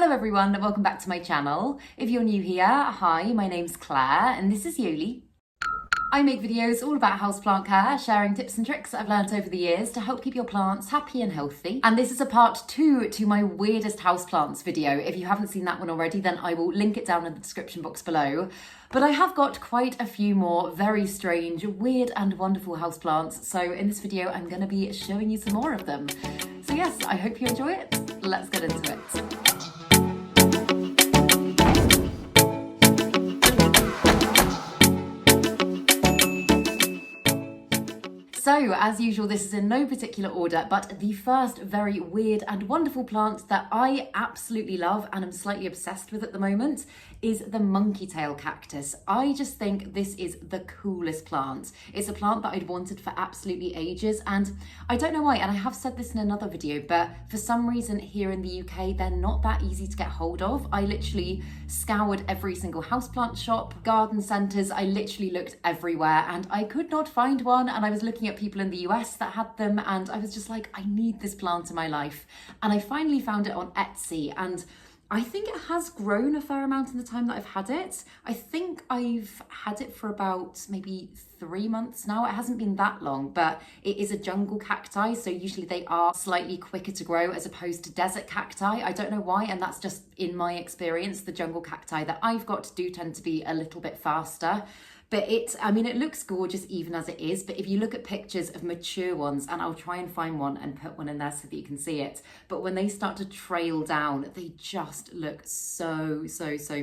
Hello everyone, welcome back to my channel. If you're new here, hi, my name's Claire and this is Yoli. I make videos all about houseplant care, sharing tips and tricks I've learned over the years to help keep your plants happy and healthy. And this is a part 2 to my weirdest houseplants video. If you haven't seen that one already, then I will link it down in the description box below. But I have got quite a few more very strange, weird and wonderful houseplants. So in this video, I'm going to be showing you some more of them. So yes, I hope you enjoy it. Let's get into it. So, as usual, this is in no particular order, but the first very weird and wonderful plant that I absolutely love and am slightly obsessed with at the moment is the monkey tail cactus. I just think this is the coolest plant. It's a plant that I'd wanted for absolutely ages, and I don't know why, and I have said this in another video, but for some reason here in the UK, they're not that easy to get hold of. I literally scoured every single houseplant shop, garden centres, I literally looked everywhere, and I could not find one, and I was looking at people in the US that had them, and I was just like, I need this plant in my life. And I finally found it on Etsy, and I think it has grown a fair amount in the time that I've had it. I think I've had it for about maybe 3 months now. It hasn't been that long, but it is a jungle cacti, so usually they are slightly quicker to grow as opposed to desert cacti. I don't know why, and that's just in my experience. The jungle cacti that I've got do tend to be a little bit faster. But it looks gorgeous even as it is, but if you look at pictures of mature ones, and I'll try and find one and put one in there so that you can see it, but when they start to trail down, they just look so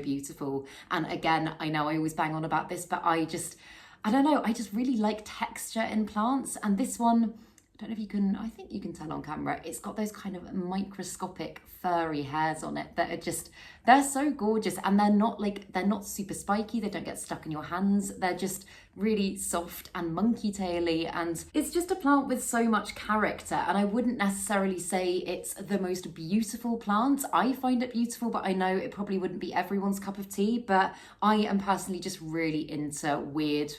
beautiful. And again, I know I always bang on about this, but I don't know, I just really like texture in plants, and this one, I don't know if you can, I think you can tell on camera, it's got those kind of microscopic furry hairs on it that are just, they're so gorgeous, and they're not super spiky, they don't get stuck in your hands, they're just really soft and monkey taily, and it's just a plant with so much character. And I wouldn't necessarily say it's the most beautiful plant. I find it beautiful, but I know it probably wouldn't be everyone's cup of tea, but I am personally just really into weird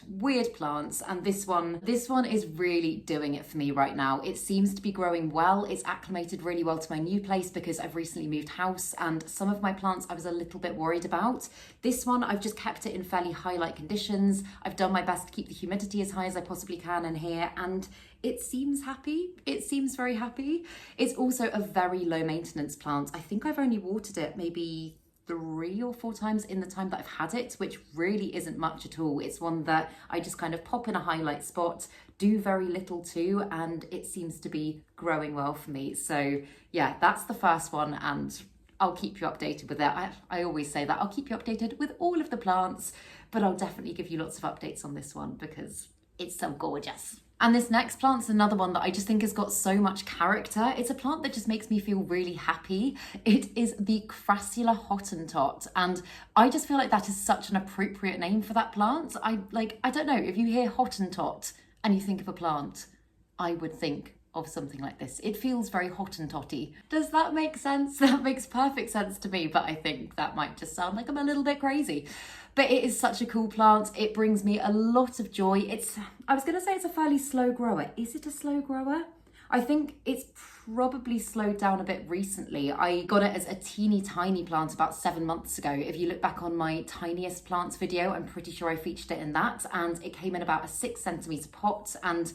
plants, and this one is really doing it for me right now. It seems to be growing well. It's acclimated really well to my new place because I've recently moved house, and some of my plants I was a little bit worried about. This one, I've just kept it in fairly high light conditions. I've done my best to keep the humidity as high as I possibly can in here, and it seems happy. It seems very happy. It's also a very low maintenance plant. I think I've only watered it maybe 3 or 4 times in the time that I've had it, which really isn't much at all. It's one that I just kind of pop in a highlight spot, do very little to, and it seems to be growing well for me. So yeah, that's the first one, and I'll keep you updated with it. I always say that I'll keep you updated with all of the plants, but I'll definitely give you lots of updates on this one because it's so gorgeous. And this next plant's another one that I just think has got so much character. It's a plant that just makes me feel really happy. It is the Crassula Hottentot, and I just feel like that is such an appropriate name for that plant. I don't know, if you hear Hottentot and you think of a plant, I would think of something like this. It feels very Hottentotty. Does that make sense? That makes perfect sense to me, but I think that might just sound like I'm a little bit crazy. But it is such a cool plant. It brings me a lot of joy. I was gonna say it's a fairly slow grower. Is it a slow grower? I think it's probably slowed down a bit recently. I got it as a teeny tiny plant about 7 months ago. If you look back on my tiniest plants video, I'm pretty sure I featured it in that, and it came in about a 6 centimetre pot, and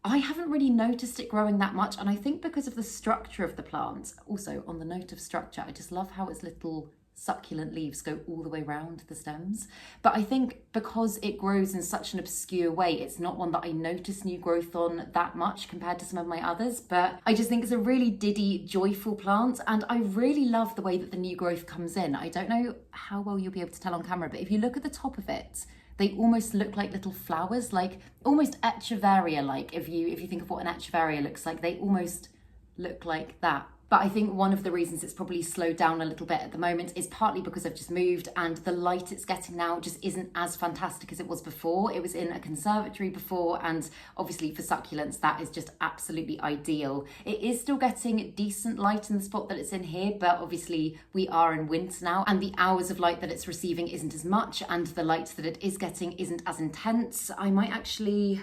I haven't really noticed it growing that much, and I think because of the structure of the plant. Also, on the note of structure, I just love how its little succulent leaves go all the way around the stems. But I think because it grows in such an obscure way, it's not one that I notice new growth on that much compared to some of my others. But I just think it's a really diddy, joyful plant, and I really love the way that the new growth comes in. I don't know how well you'll be able to tell on camera, but if you look at the top of it, they almost look like little flowers, like almost echeveria-like. If you think of what an echeveria looks like, they almost look like that. But I think one of the reasons it's probably slowed down a little bit at the moment is partly because I've just moved and the light it's getting now just isn't as fantastic as it was before. It was in a conservatory before, and obviously for succulents that is just absolutely ideal. It is still getting decent light in the spot that it's in here, but obviously we are in winter now and the hours of light that it's receiving isn't as much, and the light that it is getting isn't as intense. I might actually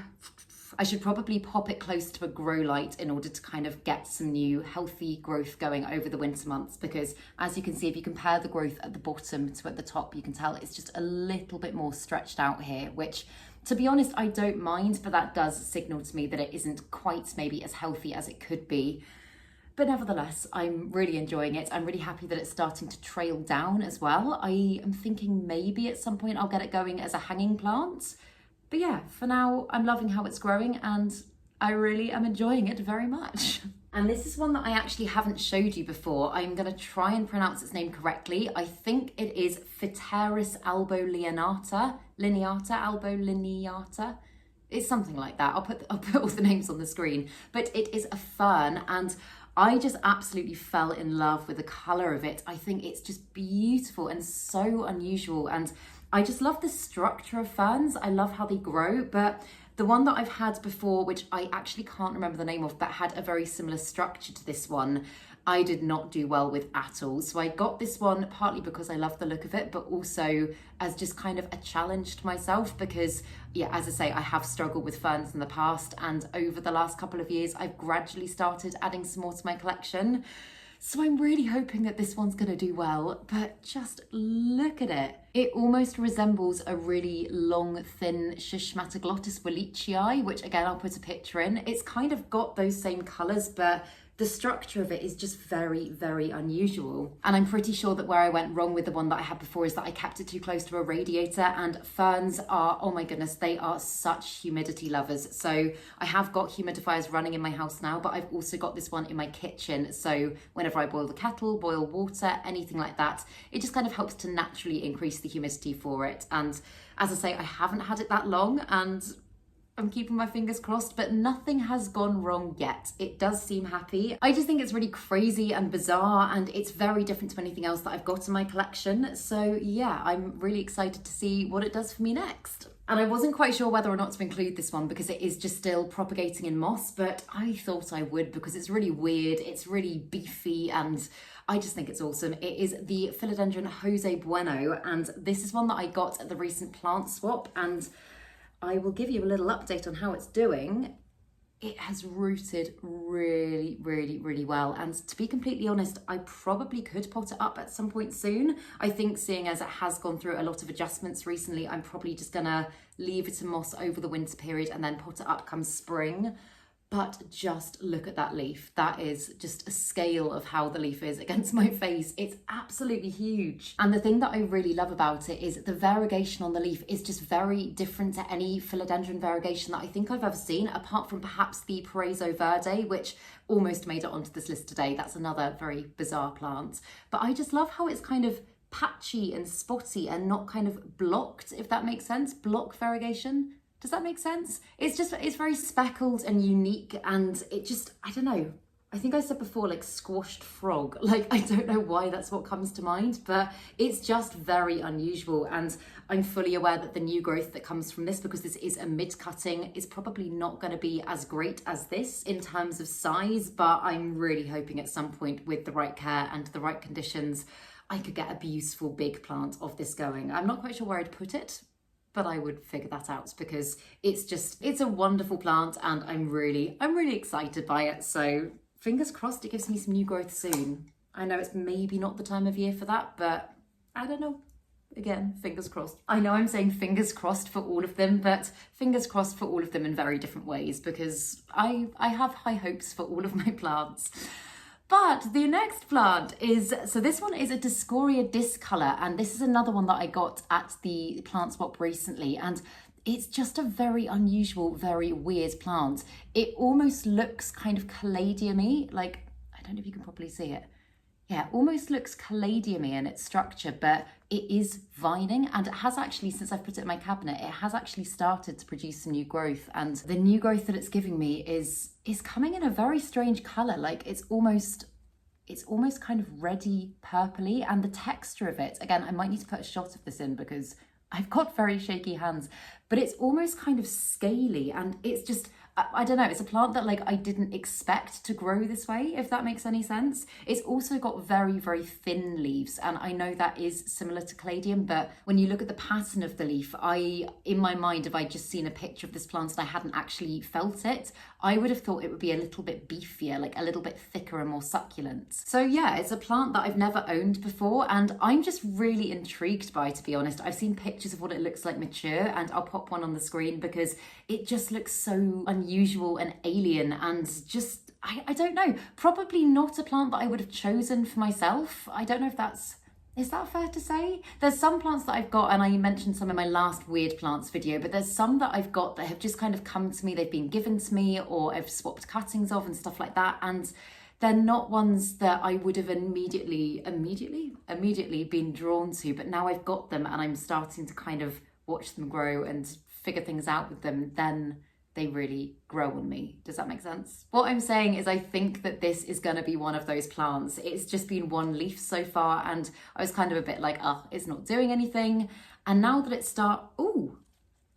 I should probably pop it close to a grow light in order to kind of get some new healthy growth going over the winter months, because as you can see, if you compare the growth at the bottom to at the top, you can tell it's just a little bit more stretched out here, which to be honest, I don't mind, but that does signal to me that it isn't quite maybe as healthy as it could be. But nevertheless, I'm really enjoying it. I'm really happy that it's starting to trail down as well. I am thinking maybe at some point I'll get it going as a hanging plant. But yeah, for now, I'm loving how it's growing and I really am enjoying it very much. And this is one that I actually haven't showed you before. I'm going to try and pronounce its name correctly. I think it is Fertiliser albo-lineata. It's something like that. I'll put all the names on the screen. But it is a fern, and I just absolutely fell in love with the colour of it. I think it's just beautiful and so unusual, and I just love the structure of ferns. I love how they grow, but the one that I've had before, which I actually can't remember the name of, but had a very similar structure to this one, I did not do well with at all. So I got this one partly because I love the look of it, but also as just kind of a challenge to myself because, yeah, as I say, I have struggled with ferns in the past, and over the last couple of years, I've gradually started adding some more to my collection. So I'm really hoping that this one's going to do well, but just look at it. It almost resembles a really long, thin Schismatoglottis wallichii, which again, I'll put a picture in. It's kind of got those same colours, but the structure of it is just very, very unusual. And I'm pretty sure that where I went wrong with the one that I had before is that I kept it too close to a radiator, and ferns are, oh my goodness, they are such humidity lovers. So I have got humidifiers running in my house now, but I've also got this one in my kitchen. So whenever I boil the kettle, boil water, anything like that, it just kind of helps to naturally increase the humidity for it. And as I say, I haven't had it that long, and I'm keeping my fingers crossed, but nothing has gone wrong yet. It does seem happy. I just think it's really crazy and bizarre, and it's very different to anything else that I've got in my collection. So yeah, I'm really excited to see what it does for me next. And I wasn't quite sure whether or not to include this one because it is just still propagating in moss, but I thought I would because it's really weird, it's really beefy, and I just think it's awesome. It is the Philodendron Jose Bueno, and this is one that I got at the recent plant swap, and I will give you a little update on how it's doing. It has rooted really, really, really well. And to be completely honest, I probably could pot it up at some point soon. I think seeing as it has gone through a lot of adjustments recently, I'm probably just gonna leave it in moss over the winter period and then pot it up come spring. But just look at that leaf. That is just a scale of how the leaf is against my face. It's absolutely huge. And the thing that I really love about it is the variegation on the leaf is just very different to any philodendron variegation that I think I've ever seen, apart from perhaps the Paraiso Verde, which almost made it onto this list today. That's another very bizarre plant. But I just love how it's kind of patchy and spotty and not kind of blocked, if that makes sense. Block variegation. Does that make sense? It's very speckled and unique, and it just, I don't know. I think I said before, like squashed frog. Like, I don't know why that's what comes to mind, but it's just very unusual. And I'm fully aware that the new growth that comes from this, because this is a mid-cutting, is probably not going to be as great as this in terms of size, but I'm really hoping at some point with the right care and the right conditions, I could get a beautiful big plant of this going. I'm not quite sure where I'd put it, but I would figure that out because it's a wonderful plant, and I'm really excited by it. So fingers crossed it gives me some new growth soon. I know it's maybe not the time of year for that, but I don't know. Again, fingers crossed. I know I'm saying fingers crossed for all of them, but fingers crossed for all of them in very different ways because I have high hopes for all of my plants. But the next plant is, so this one is a Discoria discolor, and this is another one that I got at the plant swap recently, and it's just a very unusual, very weird plant. It almost looks kind of caladium-y, like, I don't know if you can probably see it. Yeah, it almost looks caladium-y in its structure, but it is vining, and it has actually, since I've put it in my cabinet, it has actually started to produce some new growth, and the new growth that it's giving me is coming in a very strange colour. Like it's almost kind of reddy purpley, and the texture of it, again, I might need to put a shot of this in because I've got very shaky hands, but it's almost kind of scaly, and it's just, I don't know, it's a plant that like I didn't expect to grow this way, if that makes any sense. It's also got very, very thin leaves, and I know that is similar to Caladium, but when you look at the pattern of the leaf, in my mind, if I'd just seen a picture of this plant and I hadn't actually felt it, I would have thought it would be a little bit beefier, like a little bit thicker and more succulent. So yeah, it's a plant that I've never owned before, and I'm just really intrigued by, to be honest. I've seen pictures of what it looks like mature, and I'll pop one on the screen because it just looks so unusual and alien, and just, I don't know, probably not a plant that I would have chosen for myself. I don't know if is that fair to say? There's some plants that I've got, and I mentioned some in my last weird plants video, but there's some that I've got that have just kind of come to me, they've been given to me, or I've swapped cuttings of and stuff like that, and they're not ones that I would have immediately been drawn to, but now I've got them and I'm starting to kind of watch them grow and figure things out with them, then they really grow on me. Does that make sense? What I'm saying is I think that this is going to be one of those plants. It's just been one leaf so far, and I was kind of a bit like, oh, it's not doing anything. And now that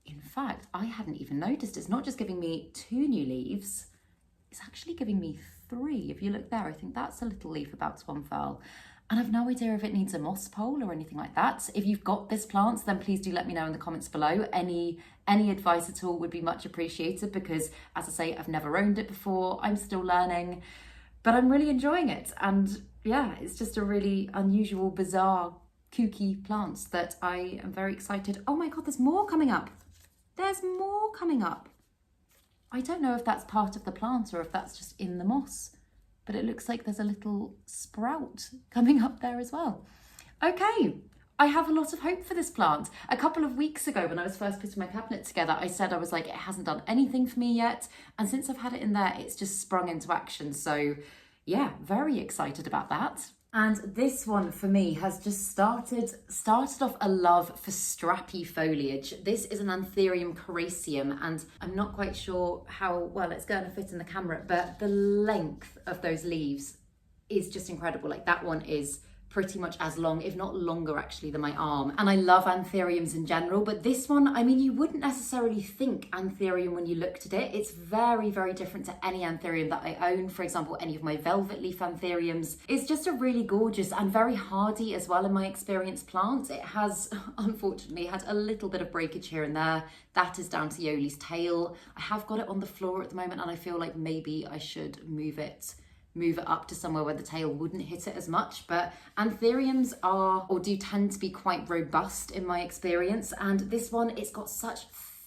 in fact, I hadn't even noticed. It's not just giving me 2 new leaves, it's actually giving me 3. If you look there, I think that's a little leaf about to unfurl. And I've no idea if it needs a moss pole or anything like that. If you've got this plant, then please do let me know in the comments below. Any advice at all would be much appreciated, because as I say, I've never owned it before. I'm still learning, but I'm really enjoying it. And yeah, it's just a really unusual, bizarre, kooky plant that I am very excited. Oh my God, there's more coming up. There's more coming up. I don't know if that's part of the plant or if that's just in the moss, but it looks like there's a little sprout coming up there as well. Okay, I have a lot of hope for this plant. A couple of weeks ago when I was first putting my cabinet together, I said I was like, it hasn't done anything for me yet. And since I've had it in there, it's just sprung into action. So yeah, very excited about that. And this one for me has just started off a love for strappy foliage. This is an Anthurium coriaceum, and I'm not quite sure how well it's going to fit in the camera, but the length of those leaves is just incredible. Like that one is pretty much as long, if not longer actually, than my arm. And I love anthuriums in general, but this one, I mean, you wouldn't necessarily think anthurium when you looked at it. It's very, very different to any anthurium that I own. For example, any of my velvet leaf anthuriums. It's just a really gorgeous and very hardy as well in my experience plant. It has, unfortunately, had a little bit of breakage here and there. That is down to Yoli's tail. I have got it on the floor at the moment, and I feel like maybe I should move it up to somewhere where the tail wouldn't hit it as much. But anthuriums do tend to be quite robust in my experience, and this one, it's got such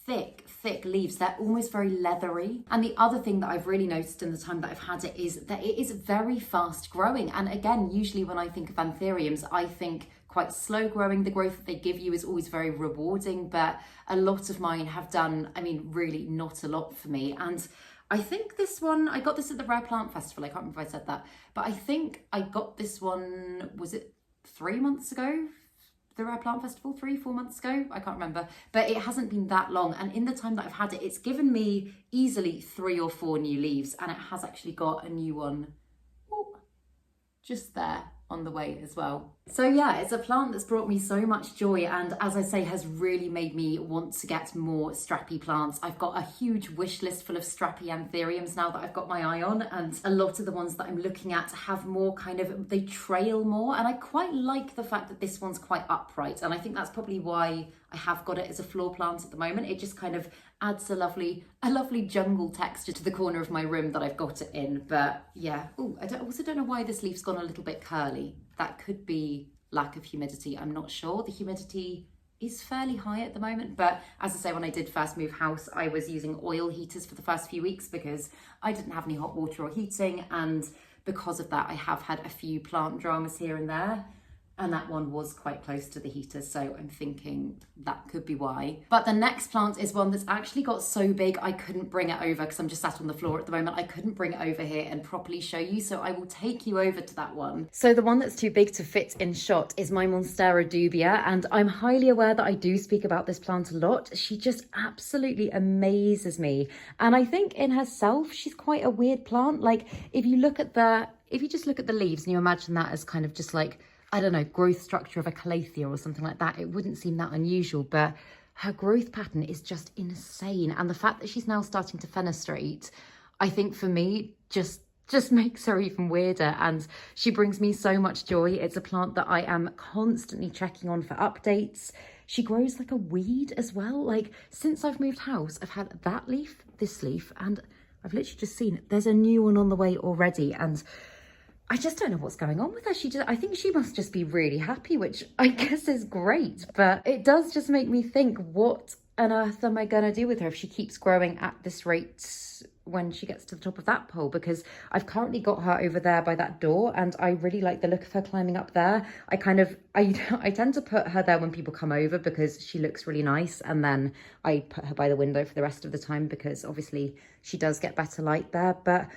thick leaves. They're almost very leathery. And the other thing that I've really noticed in the time that I've had it is that it is very fast growing. And again, usually when I think of anthuriums, I think quite slow growing. The growth that they give you is always very rewarding, but a lot of mine have done, I mean, really not a lot for me. And I think this one, I got this at the Rare Plant Festival. I can't remember if I said that, but I think I got this one, was it 3 months ago? The Rare Plant Festival, 3-4 months ago? I can't remember, but it hasn't been that long. And in the time that I've had it, it's given me easily 3 or 4 new leaves, and it has actually got a new one just there on the way as well. So yeah, it's a plant that's brought me so much joy, and as I say, has really made me want to get more strappy plants. I've got a huge wish list full of strappy anthuriums now that I've got my eye on, and a lot of the ones that I'm looking at have more kind of, they trail more, and I quite like the fact that this one's quite upright, and I think that's probably why I have got it as a floor plant at the moment. It just kind of adds a lovely jungle texture to the corner of my room that I've got it in. But yeah, I also don't know why this leaf's gone a little bit curly. That could be lack of humidity, I'm not sure. The humidity is fairly high at the moment, but as I say, when I did first move house, I was using oil heaters for the first few weeks because I didn't have any hot water or heating, and because of that I have had a few plant dramas here and there. And that one was quite close to the heater, so I'm thinking that could be why. But the next plant is one that's actually got so big I couldn't bring it over, because I'm just sat on the floor at the moment. I couldn't bring it over here and properly show you, so I will take you over to that one. So the one that's too big to fit in shot is my Monstera dubia, and I'm highly aware that I do speak about this plant a lot. She just absolutely amazes me. And I think in herself, she's quite a weird plant. Like if you just look at the leaves and you imagine that as kind of just like, I don't know, growth structure of a calathea or something like that, it wouldn't seem that unusual. But her growth pattern is just insane. And the fact that she's now starting to fenestrate, I think for me, just makes her even weirder, and she brings me so much joy. It's a plant that I am constantly checking on for updates. She grows like a weed as well. Like, since I've moved house, I've had that leaf, this leaf, and I've literally just seen there's a new one on the way already, and I just don't know what's going on with her. I think she must just be really happy, which I guess is great, but it does just make me think, what on earth am I gonna do with her if she keeps growing at this rate when she gets to the top of that pole? Because I've currently got her over there by that door, and I really like the look of her climbing up there. I tend to put her there when people come over because she looks really nice, and then I put her by the window for the rest of the time because obviously she does get better light there. But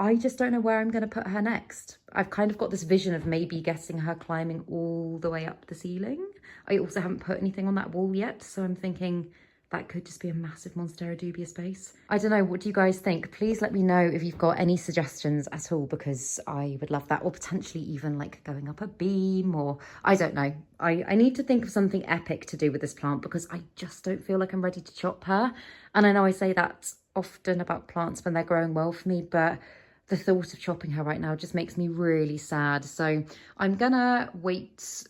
I just don't know where I'm going to put her next. I've kind of got this vision of maybe getting her climbing all the way up the ceiling. I also haven't put anything on that wall yet, so I'm thinking that could just be a massive Monstera dubia space. I don't know, what do you guys think? Please let me know if you've got any suggestions at all, because I would love that. Or potentially even like going up a beam, or I don't know. I need to think of something epic to do with this plant because I just don't feel like I'm ready to chop her. And I know I say that often about plants when they're growing well for me, but the thought of chopping her right now just makes me really sad. So I'm gonna wait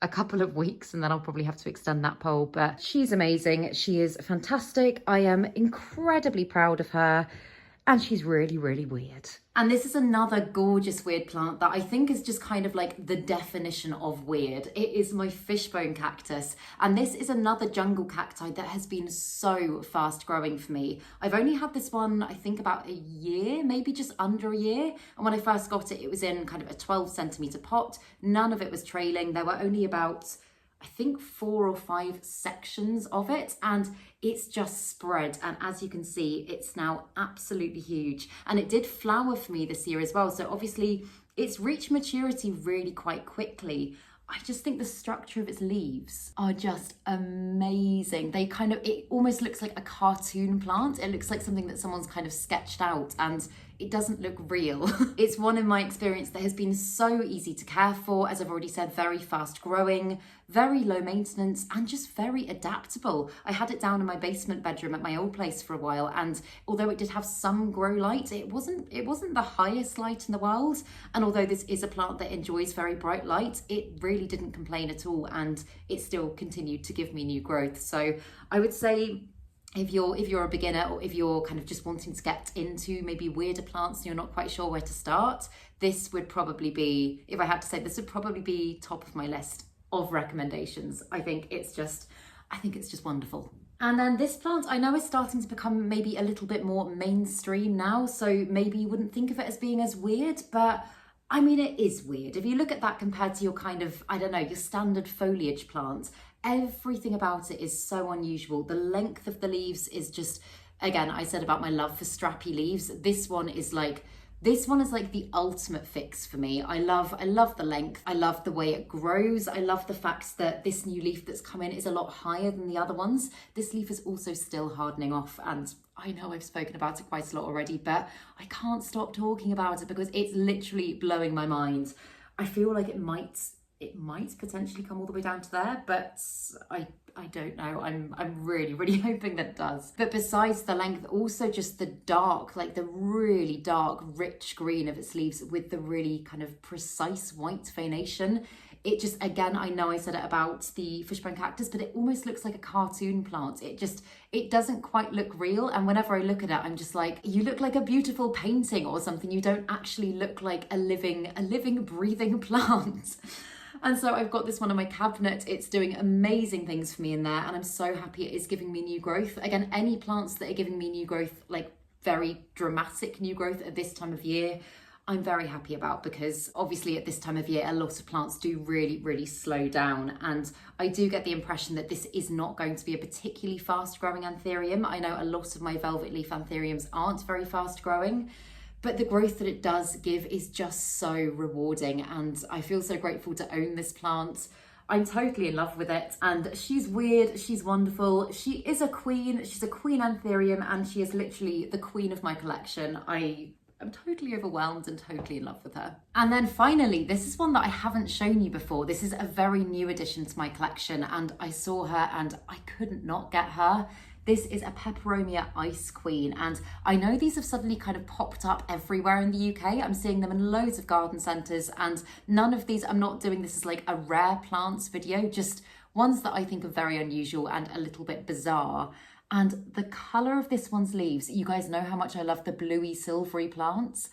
a couple of weeks and then I'll probably have to extend that pole. But she's amazing. She is fantastic. I am incredibly proud of her, and she's really, really weird. And this is another gorgeous weird plant that I think is just kind of like the definition of weird. It is my fishbone cactus. And this is another jungle cacti that has been so fast growing for me. I've only had this one, I think about a year, maybe just under a year. And when I first got it, it was in kind of a 12 centimeter pot. None of it was trailing. There were only about, I think, 4 or 5 sections of it, and it's just spread. And as you can see, it's now absolutely huge. And it did flower for me this year as well. So obviously it's reached maturity really quite quickly. I just think the structure of its leaves are just amazing. They kind of, it almost looks like a cartoon plant. It looks like something that someone's kind of sketched out, and it doesn't look real. It's one in my experience that has been so easy to care for, as I've already said, very fast growing, very low maintenance, and just very adaptable. I had it down in my basement bedroom at my old place for a while, and although it did have some grow light, it wasn't the highest light in the world. And although this is a plant that enjoys very bright light, it really didn't complain at all, and it still continued to give me new growth. So I would say, if you're a beginner, or if you're kind of just wanting to get into maybe weirder plants and you're not quite sure where to start, this would probably be, if I had to say, this would probably be top of my list of recommendations. I think it's just wonderful. And then this plant I know is starting to become maybe a little bit more mainstream now, so maybe you wouldn't think of it as being as weird, but I mean, it is weird. If you look at that compared to your kind of, I don't know, your standard foliage plant, everything about it is so unusual. The length of the leaves is just, again, I said about my love for strappy leaves. This one is like the ultimate fix for me. I love the length. I love the way it grows. I love the fact that this new leaf that's come in is a lot higher than the other ones. This leaf is also still hardening off, and I know I've spoken about it quite a lot already, but I can't stop talking about it because it's literally blowing my mind. I feel like it might potentially come all the way down to there, but I don't know. I'm really, really hoping that it does. But besides the length, also just the dark, like the really dark, rich green of its leaves with the really kind of precise white veination. It just, again, I know I said it about the fishbone cactus, but it almost looks like a cartoon plant. It doesn't quite look real. And whenever I look at it, I'm just like, you look like a beautiful painting or something. You don't actually look like a living, breathing plant. And so I've got this one in my cabinet. It's doing amazing things for me in there, and I'm so happy it is giving me new growth. Again, any plants that are giving me new growth, like very dramatic new growth at this time of year, I'm very happy about, because obviously at this time of year, a lot of plants do really, really slow down. And I do get the impression that this is not going to be a particularly fast growing anthurium. I know a lot of my velvet leaf anthuriums aren't very fast growing, but the growth that it does give is just so rewarding, and I feel so grateful to own this plant. I'm totally in love with it, and she's weird, she's wonderful. She is a queen, she's a queen anthurium, and she is literally the queen of my collection. I I'm totally overwhelmed and totally in love with her. And then finally, this is one that I haven't shown you before. This is a very new addition to my collection, and I saw her and I couldn't not get her. This is a Peperomia Ice Queen, and I know these have suddenly kind of popped up everywhere in the UK. I'm seeing them in loads of garden centres, and none of these, I'm not doing this as like a rare plants video, just ones that I think are very unusual and a little bit bizarre. And the colour of this one's leaves, you guys know how much I love the bluey silvery plants.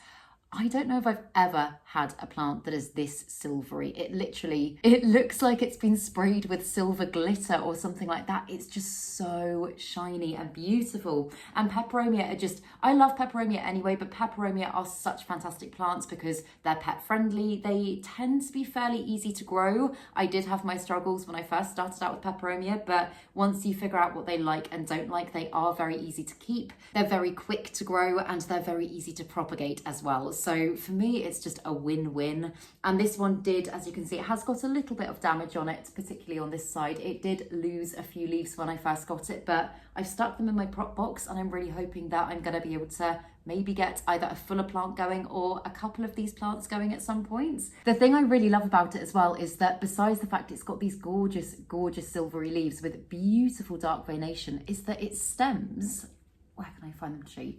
I don't know if I've ever had a plant that is this silvery. It looks like it's been sprayed with silver glitter or something like that. It's just so shiny and beautiful. And Peperomia are just, I love Peperomia anyway, but Peperomia are such fantastic plants because they're pet friendly. They tend to be fairly easy to grow. I did have my struggles when I first started out with Peperomia, but once you figure out what they like and don't like, they are very easy to keep. They're very quick to grow and they're very easy to propagate as well. So for me, it's just a win-win. And this one did, as you can see, it has got a little bit of damage on it, particularly on this side. It did lose a few leaves when I first got it, but I've stuck them in my prop box and I'm really hoping that I'm going to be able to maybe get either a fuller plant going or a couple of these plants going at some points. The thing I really love about it as well is that besides the fact it's got these gorgeous, gorgeous silvery leaves with beautiful dark veination, is that its stems, where can I find them to show you?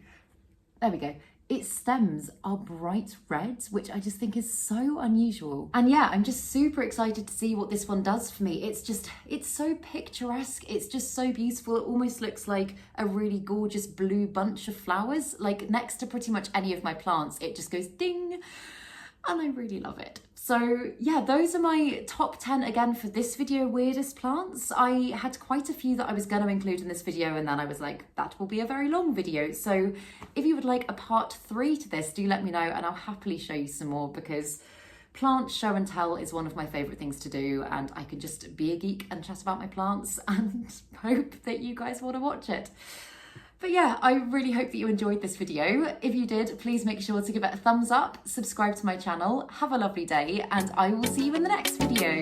There we go. Its stems are bright red, which I just think is so unusual. And yeah, I'm just super excited to see what this one does for me. It's so picturesque. It's just so beautiful. It almost looks like a really gorgeous blue bunch of flowers. Like next to pretty much any of my plants, it just goes ding. And I really love it. So yeah, those are my top 10 again for this video, weirdest plants. I had quite a few that I was going to include in this video and then I was like, that will be a very long video. So if you would like a part 3 to this, do let me know and I'll happily show you some more because plant show and tell is one of my favourite things to do and I can just be a geek and chat about my plants and hope that you guys want to watch it. But yeah, I really hope that you enjoyed this video. If you did, please make sure to give it a thumbs up, subscribe to my channel, have a lovely day, and I will see you in the next video.